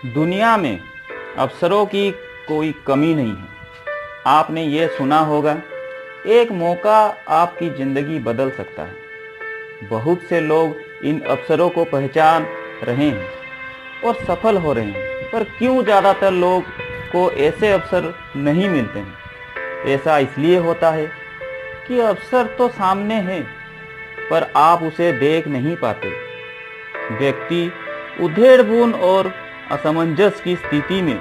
दुनिया में अवसरों की कोई कमी नहीं है। आपने ये सुना होगा, एक मौका आपकी ज़िंदगी बदल सकता है। बहुत से लोग इन अवसरों को पहचान रहे हैं और सफल हो रहे हैं, पर क्यों ज़्यादातर लोग को ऐसे अवसर नहीं मिलते हैं? ऐसा इसलिए होता है कि अवसर तो सामने है, पर आप उसे देख नहीं पाते। व्यक्ति उधेड़बुन और असमंजस की स्थिति में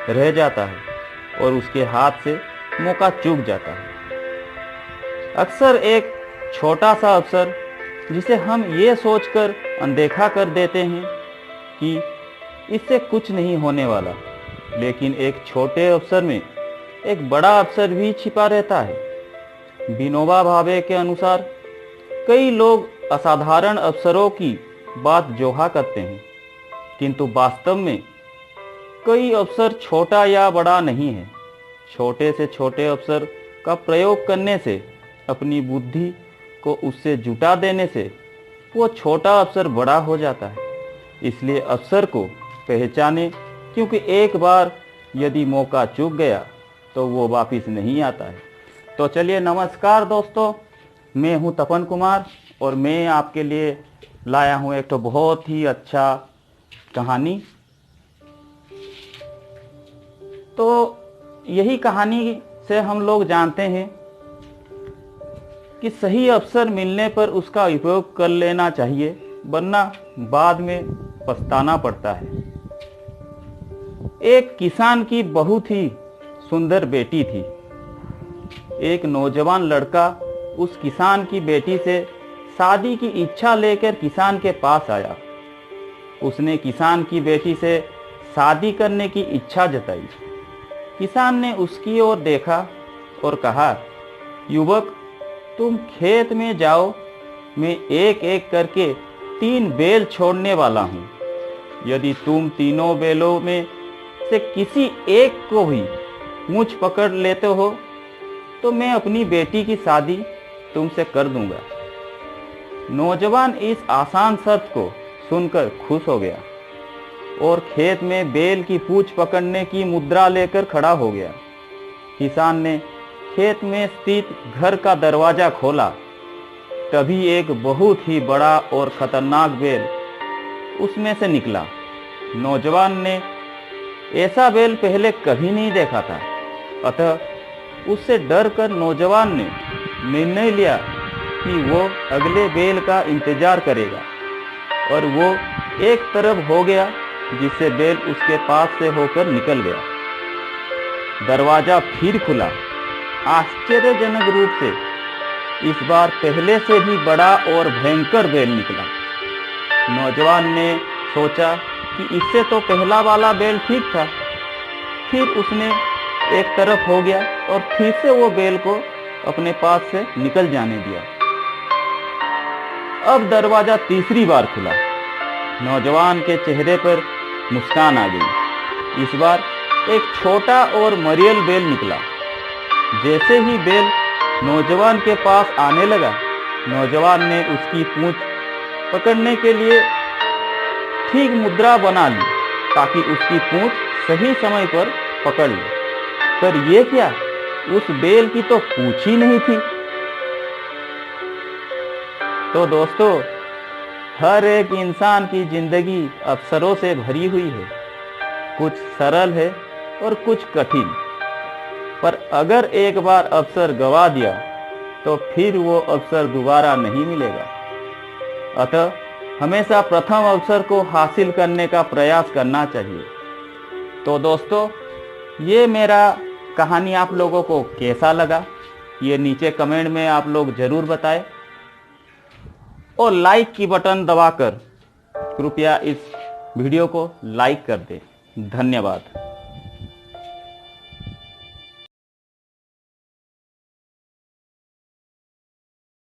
रह जाता है और उसके हाथ से मौका चूक जाता है। अक्सर एक छोटा सा अवसर जिसे हम ये सोचकर अनदेखा कर देते हैं कि इससे कुछ नहीं होने वाला, लेकिन एक छोटे अवसर में एक बड़ा अवसर भी छिपा रहता है। विनोबा भावे के अनुसार कई लोग असाधारण अवसरों की बात जोहा करते हैं, किंतु वास्तव में कई अवसर छोटा या बड़ा नहीं है। छोटे से छोटे अवसर का प्रयोग करने से, अपनी बुद्धि को उससे जुटा देने से वो छोटा अवसर बड़ा हो जाता है। इसलिए अवसर को पहचाने, क्योंकि एक बार यदि मौका चूक गया तो वो वापस नहीं आता है। तो चलिए, नमस्कार दोस्तों, मैं हूं तपन कुमार और मैं आपके लिए लाया हूं एक तो बहुत ही अच्छा कहानी। तो यही कहानी से हम लोग जानते हैं कि सही अवसर मिलने पर उसका उपयोग कर लेना चाहिए, वरना बाद में पछताना पड़ता है। एक किसान की बहुत ही सुंदर बेटी थी। एक नौजवान लड़का उस किसान की बेटी से शादी की इच्छा लेकर किसान के पास आया। उसने किसान की बेटी से शादी करने की इच्छा जताई। किसान ने उसकी ओर देखा और कहा, युवक, तुम खेत में जाओ, मैं एक एक करके 3 बैल छोड़ने वाला हूँ। यदि तुम तीनों बैलों में से किसी एक को भी मूंछ पकड़ लेते हो तो मैं अपनी बेटी की शादी तुमसे कर दूंगा। नौजवान इस आसान शर्त को सुनकर खुश हो गया और खेत में बैल की पूंछ पकड़ने की मुद्रा लेकर खड़ा हो गया। किसान ने खेत में स्थित घर का दरवाजा खोला। तभी एक बहुत ही बड़ा और खतरनाक बैल उसमें से निकला। नौजवान ने ऐसा बैल पहले कभी नहीं देखा था, अतः उससे डर कर नौजवान ने निर्णय लिया कि वो अगले बैल का इंतजार करेगा, और वो एक तरफ हो गया, जिससे बैल उसके पास से होकर निकल गया। दरवाजा फिर खुला। आश्चर्यजनक रूप से इस बार पहले से भी बड़ा और भयंकर बैल निकला। नौजवान ने सोचा कि इससे तो पहला वाला बैल ठीक था। फिर उसने एक तरफ हो गया और फिर से वो बैल को अपने पास से निकल जाने दिया। अब दरवाजा तीसरी बार खुला। नौजवान के चेहरे पर मुस्कान आ गई। इस बार एक छोटा और मरियल बैल निकला। जैसे ही बैल नौजवान के पास आने लगा, नौजवान ने उसकी पूंछ पकड़ने के लिए ठीक मुद्रा बना ली ताकि उसकी पूंछ सही समय पर पकड़ ले। पर यह क्या, उस बैल की तो पूंछ ही नहीं थी। तो दोस्तों, हर एक इंसान की जिंदगी अवसरों से भरी हुई है। कुछ सरल है और कुछ कठिन, पर अगर एक बार अवसर गवा दिया तो फिर वो अवसर दोबारा नहीं मिलेगा। अतः हमेशा प्रथम अवसर को हासिल करने का प्रयास करना चाहिए। तो दोस्तों, ये मेरा कहानी आप लोगों को कैसा लगा, ये नीचे कमेंट में आप लोग ज़रूर बताएं, और लाइक की बटन दबाकर कृपया इस वीडियो को लाइक कर दें। धन्यवाद।